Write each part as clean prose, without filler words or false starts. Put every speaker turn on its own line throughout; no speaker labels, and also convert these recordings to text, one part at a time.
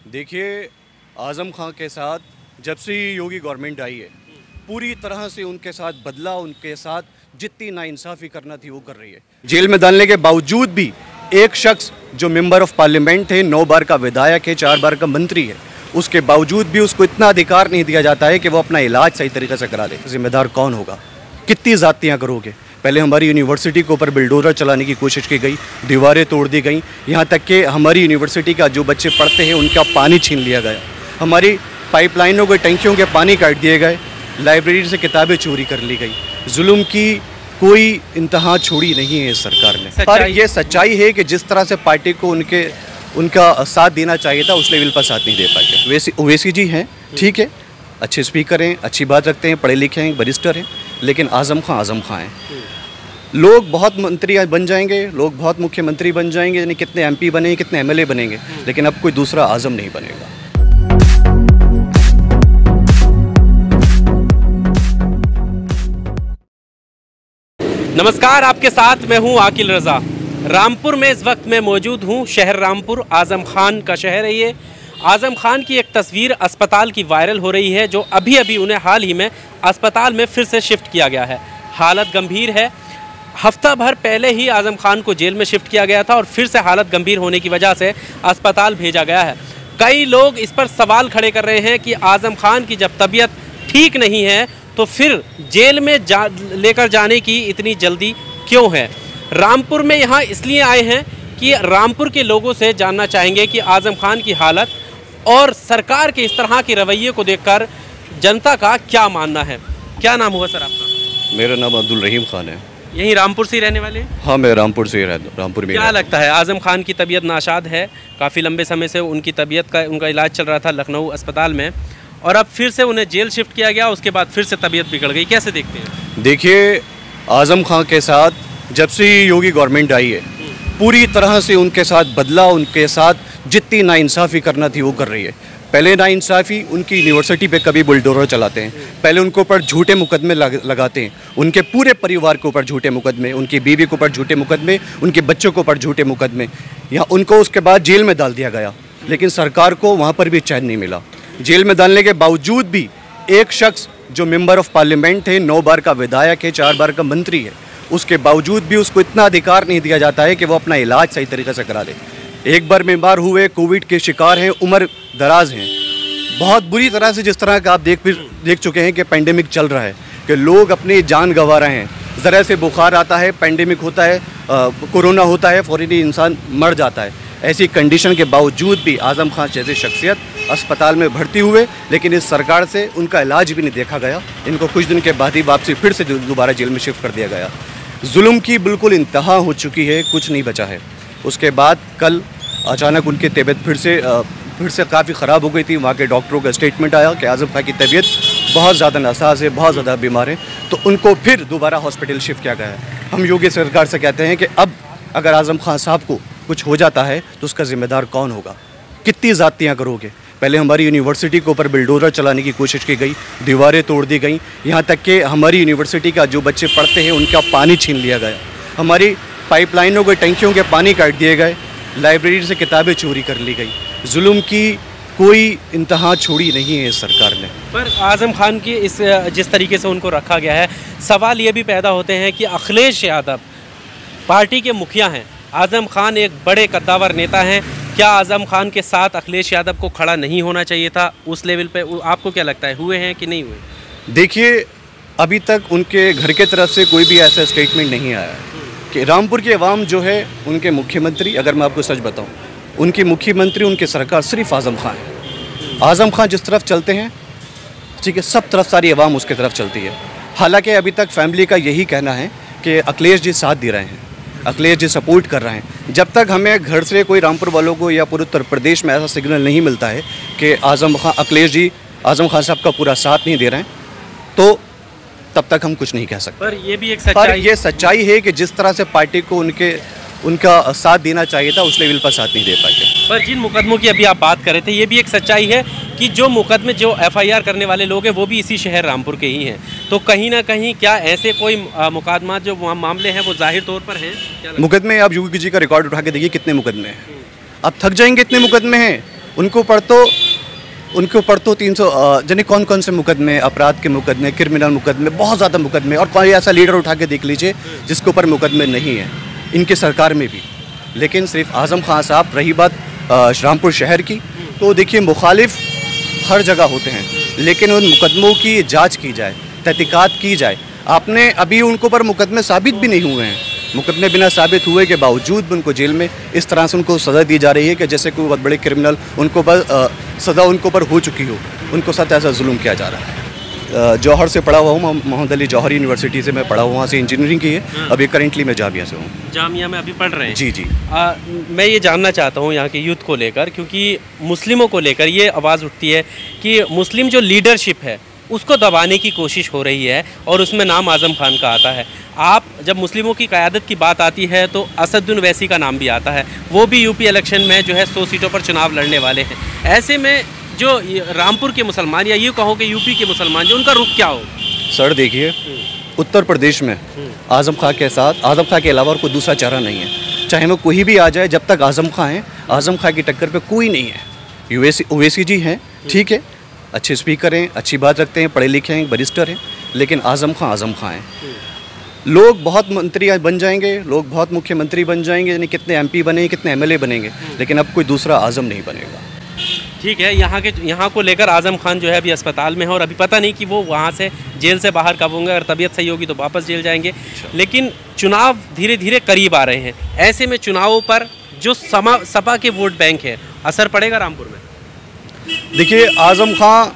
देखिए, आज़म खां के साथ जब से योगी गवर्नमेंट आई है, पूरी तरह से उनके साथ बदला, उनके साथ जितनी नाइंसाफ़ी करना थी वो कर रही है। जेल में डालने के बावजूद भी एक शख्स जो मेंबर ऑफ पार्लियामेंट है, 9 बार का विधायक है, 4 बार का मंत्री है, उसके बावजूद भी उसको इतना अधिकार नहीं दिया जाता है कि वो अपना इलाज सही तरीके से करा ले। जिम्मेदार कौन होगा? कितनी ज़्यादतियाँ करोगे? पहले हमारी यूनिवर्सिटी के ऊपर बिल्डोज़र चलाने की कोशिश की गई, दीवारें तोड़ दी गई, यहाँ तक कि हमारी यूनिवर्सिटी का जो बच्चे पढ़ते हैं उनका पानी छीन लिया गया, हमारी पाइपलाइनों के टंकियों के पानी काट दिए गए, लाइब्रेरी से किताबें चोरी कर ली गई। जुल्म की कोई इंतहा छोड़ी नहीं है इस सरकार ने। पर यह सच्चाई है कि जिस तरह से पार्टी को उनका साथ देना चाहिए था उस लेवल पर साथ नहीं दे पाए। ओवैसी जी हैं, ठीक है, अच्छे स्पीकर हैं, अच्छी बात रखते हैं, पढ़े लिखे हैं, बरिस्टर हैं, लेकिन आज़म खां हैं। लोग बहुत मंत्री बन जाएंगे, लोग बहुत मुख्यमंत्री बन जाएंगे, यानी कितने एमपी बनेंगे, कितने एमएलए बनेंगे, लेकिन अब कोई दूसरा आज़म नहीं बनेगा।
नमस्कार, आपके साथ मैं हूं आकिल रज़ा। रामपुर में इस वक्त मैं मौजूद हूं। शहर रामपुर आज़म खान का शहर है ये। आज़म खान की एक तस्वीर अस्पताल की वायरल हो रही है, जो अभी उन्हें हाल ही में अस्पताल में फिर से शिफ्ट किया गया है। हालत गंभीर है। हफ्ता भर पहले ही आज़म खान को जेल में शिफ्ट किया गया था और फिर से हालत गंभीर होने की वजह से अस्पताल भेजा गया है। कई लोग इस पर सवाल खड़े कर रहे हैं कि आज़म खान की जब तबीयत ठीक नहीं है तो फिर जेल में लेकर जाने की इतनी जल्दी क्यों है। रामपुर में यहाँ इसलिए आए हैं कि रामपुर के लोगों से जानना चाहेंगे कि आज़म खान की हालत और सरकार के इस तरह के रवैये को देखकर जनता का क्या मानना है। क्या नाम हुआ सर आपका?
मेरा नाम अब्दुल रहीम खान है।
यहीं रामपुर से ही रहने वाले हैं?
हाँ, मैं रामपुर से ही रहता हूँ। रामपुर में
क्या लगता है, आज़म खान की तबीयत नाशाद है, काफ़ी लंबे समय से उनकी तबीयत का उनका इलाज चल रहा था लखनऊ अस्पताल में, और अब फिर से उन्हें जेल शिफ्ट किया गया, उसके बाद फिर से तबीयत बिगड़ गई, कैसे देखते हैं?
देखिए, आज़म खां के साथ जब से योगी गवर्नमेंट आई है, पूरी तरह से उनके साथ बदला, उनके साथ जितनी नाइंसाफ़ी करना थी वो कर रही है। पहले नाइंसाफ़ी उनकी यूनिवर्सिटी पे कभी बुलडोज़र चलाते हैं, पहले उनके ऊपर झूठे मुकदमे लगाते हैं, उनके पूरे परिवार के ऊपर झूठे मुकदमे, उनकी बीवी के ऊपर झूठे मुकदमे, उनके बच्चों के ऊपर झूठे मुकदमे, या उनको उसके बाद जेल में डाल दिया गया, लेकिन सरकार को वहाँ पर भी चैन नहीं मिला। जेल में डालने के बावजूद भी एक शख्स जो मेंबर ऑफ पार्लियामेंट है, 9 बार का विधायक है, 4 बार का मंत्री है, उसके बावजूद भी उसको इतना अधिकार नहीं दिया जाता है कि वो अपना इलाज सही तरीके से करा ले। एक बार बीमार हुए, कोविड के शिकार हैं, उम्र दराज हैं, बहुत बुरी तरह से, जिस तरह का आप देख चुके हैं कि पेंडेमिक चल रहा है, कि लोग अपनी जान गंवा रहे हैं। ज़रा से बुखार आता है, पेंडेमिक होता है, कोरोना होता है, फौरी इंसान मर जाता है। ऐसी कंडीशन के बावजूद भी आज़म खान जैसी शख्सियत अस्पताल में भर्ती हुए, लेकिन इस सरकार से उनका इलाज भी नहीं देखा गया। इनको कुछ दिन के बाद ही वापसी फिर से दोबारा जेल में शिफ्ट कर दिया गया। जुल्म की बिल्कुल इंतहा हो चुकी है, कुछ नहीं बचा है। उसके बाद कल अचानक उनकी तबीयत फिर से काफ़ी ख़राब हो गई थी। वहाँ के डॉक्टरों का स्टेटमेंट आया कि आज़म खान की तबीयत बहुत ज़्यादा नासाज है, बहुत ज़्यादा बीमार है, तो उनको फिर दोबारा हॉस्पिटल शिफ्ट किया गया है। हम योगी सरकार से कहते हैं कि अब अगर आज़म खान साहब को कुछ हो जाता है तो उसका ज़िम्मेदार कौन होगा? कितनी ज़्यादतियाँ करोगे? पहले हमारी यूनिवर्सिटी के ऊपर बिल्डोज़र चलाने की कोशिश की गई, दीवारें तोड़ दी गई, यहाँ तक कि हमारी यूनिवर्सिटी का जो बच्चे पढ़ते हैं उनका पानी छीन लिया गया, हमारी पाइपलाइनों के टंकियों के पानी काट दिए गए, लाइब्रेरी से किताबें चोरी कर ली गई। जुल्म की कोई इंतहा छोड़ी नहीं है इस सरकार ने।
पर आज़म खान की जिस तरीके से उनको रखा गया है, सवाल ये भी पैदा होते हैं कि अखिलेश यादव पार्टी के मुखिया हैं, आज़म खान एक बड़े कद्दावर नेता हैं, क्या आज़म खान के साथ अखिलेश यादव को खड़ा नहीं होना चाहिए था उस लेवल पे? आपको क्या लगता है, हुए हैं कि नहीं हुए?
देखिए, अभी तक उनके घर के तरफ से कोई भी ऐसा स्टेटमेंट नहीं आया है कि रामपुर के अवाम जो है, उनके मुख्यमंत्री, अगर मैं आपको सच बताऊं, उनकी मुख्यमंत्री, उनकी सरकार सिर्फ आज़म खान है। आज़म खान जिस तरफ चलते हैं, ठीक है, सब तरफ सारी अवाम उसके तरफ चलती है। हालांकि अभी तक फैमिली का यही कहना है कि अखिलेश जी साथ दे रहे हैं, अखिलेश जी सपोर्ट कर रहे हैं। जब तक हमें घर से कोई रामपुर वालों को या पूरे उत्तर प्रदेश में ऐसा सिग्नल नहीं मिलता है कि अखिलेश जी आज़म खान साहब का पूरा साथ नहीं दे रहे हैं, तो तब तक हम कुछ नहीं कह सकते।
पर ये भी एक सच्चाई,
ये सच्चाई है कि जिस तरह से पार्टी को उनका साथ देना चाहिए था उस लेवल पर साथ नहीं दे पाए।
पर जिन मुकदमों की अभी आप बात कर रहे थे, ये भी एक सच्चाई है कि जो मुकदमे, जो एफआईआर करने वाले लोग हैं, वो भी इसी शहर रामपुर के ही हैं। तो कहीं ना कहीं क्या ऐसे कोई मुकदमा, जो मामले हैं, वो जाहिर तौर पर हैं?
मुकदमे आप योगी जी का रिकॉर्ड उठा के देखिए, कितने मुकदमे हैं, आप थक जाएंगे, इतने मुकदमे हैं। उनके ऊपर तो 300 जाने कौन कौन से मुकदमे, अपराध के मुकदमे, क्रिमिनल मुकदमे, बहुत ज़्यादा मुकदमे, और कोई ऐसा लीडर उठा के देख लीजिए जिसके ऊपर मुकदमे नहीं है इनकी सरकार में भी। लेकिन सिर्फ आज़म खान साहब, रही बात रामपुर शहर की, तो देखिए मुखालिफ हर जगह होते हैं, लेकिन उन मुकदमों की जांच की जाए, तहकीकात की जाए। आपने अभी उनको ऊपर मुकदमे साबित भी नहीं हुए हैं, मुकदमे बिना साबित हुए के बावजूद भी उनको जेल में इस तरह से उनको सज़ा दी जा रही है कि जैसे कोई बहुत बड़े क्रिमिनल उनको सज़ा उनको ऊपर हो चुकी हो, उनको साथ ऐसा जुल्म किया जा रहा है। जौहर से पढ़ा हुआ हूँ, मोहम्मद अली जौहर यूनिवर्सिटी से मैं पढ़ा हुआ, वहाँ से इंजीनियरिंग की है। अभी करेंटली मैं जामिया से हूँ।
जामिया में अभी पढ़ रहे हैं?
जी जी।
मैं ये जानना चाहता हूँ यहाँ के यूथ को लेकर, क्योंकि मुस्लिमों को लेकर ये आवाज़ उठती है कि मुस्लिम जो लीडरशिप है उसको दबाने की कोशिश हो रही है और उसमें नाम आज़म खान का आता है। आप जब मुस्लिमों की क़यादत की बात आती है तो असदुद्दीन ओवैसी का नाम भी आता है, वो भी यूपी इलेक्शन में जो है 100 सीटों पर चुनाव लड़ने वाले हैं। ऐसे में जो रामपुर के मुसलमान, या यूँ कहो कि यूपी के मुसलमान, जो उनका रुख क्या हो?
सर देखिए, उत्तर प्रदेश में आज़म खान के साथ, आज़म खान के अलावा और कोई दूसरा चेहरा नहीं है। चाहे वो कोई भी आ जाए, जब तक आज़म खान है, आज़म खान की टक्कर पे कोई नहीं है। ओवैसी जी हैं, ठीक है, अच्छे स्पीकर हैं, अच्छी बात रखते हैं, पढ़े लिखे हैं, बैरिस्टर हैं, लेकिन आज़म खान हैं। लोग बहुत मंत्री बन जाएंगे, लोग बहुत मुख्यमंत्री बन जाएंगे, यानी कितने एमपी बनेंगे, कितने एमएलए बनेंगे, लेकिन अब कोई दूसरा आज़म नहीं बनेगा।
ठीक है, यहाँ को लेकर आज़म खान जो है अभी अस्पताल में है और अभी पता नहीं कि वो वहाँ से जेल से बाहर कब होंगे। अगर तबीयत सही होगी तो वापस जेल जाएंगे। लेकिन चुनाव धीरे धीरे करीब आ रहे हैं, ऐसे में चुनावों पर जो सपा के वोट बैंक है, असर पड़ेगा रामपुर में?
देखिए, आज़म खान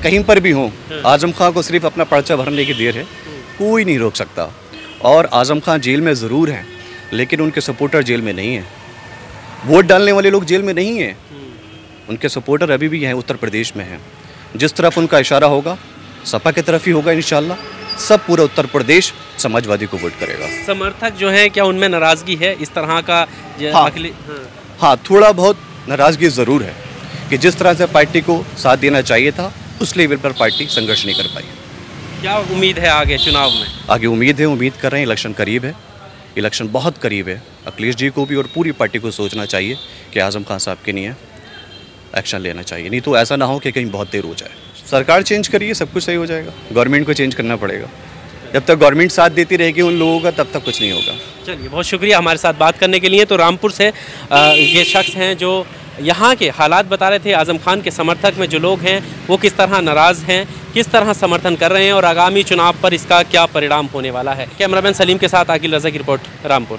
कहीं पर भी हों, आज़म खान को सिर्फ अपना पर्चा भरने की देर है, कोई नहीं रोक सकता। और आज़म खान जेल में ज़रूर हैं, लेकिन उनके सपोर्टर जेल में नहीं हैं। वोट डालने वाले लोग जेल में नहीं हैं, उनके सपोर्टर अभी भी हैं, उत्तर प्रदेश में हैं। जिस तरफ उनका इशारा होगा सपा की तरफ ही होगा इंशाल्लाह। सब पूरा उत्तर प्रदेश समाजवादी को वोट करेगा।
समर्थक जो है, क्या उनमें नाराज़गी है इस तरह का?
हाँ, थोड़ा बहुत नाराज़गी ज़रूर है कि जिस तरह से पार्टी को साथ देना चाहिए था, उस लेवल पर पार्टी संघर्ष नहीं कर पाई।
क्या उम्मीद है आगे चुनाव में?
आगे उम्मीद कर रहे हैं, इलेक्शन करीब है, इलेक्शन बहुत करीब है। अखिलेश जी को भी और पूरी पार्टी को सोचना चाहिए कि आज़म खान साहब के लिए एक्शन लेना चाहिए, नहीं तो ऐसा ना हो कि कहीं बहुत देर हो जाए। सरकार चेंज करिए, सब कुछ सही हो जाएगा। गवर्नमेंट को चेंज करना पड़ेगा। जब तक गवर्नमेंट साथ देती रहेगी उन लोगों का, तब तक कुछ नहीं होगा।
चलिए, बहुत शुक्रिया हमारे साथ बात करने के लिए। तो रामपुर से ये शख्स हैं जो यहाँ के हालात बता रहे थे। आज़म खान के समर्थक में जो लोग हैं वो किस तरह नाराज़ हैं, किस तरह समर्थन कर रहे हैं और आगामी चुनाव पर इसका क्या परिणाम होने वाला है। कैमरामैन सलीम के साथ आकिल रज़ा की रिपोर्ट, रामपुर।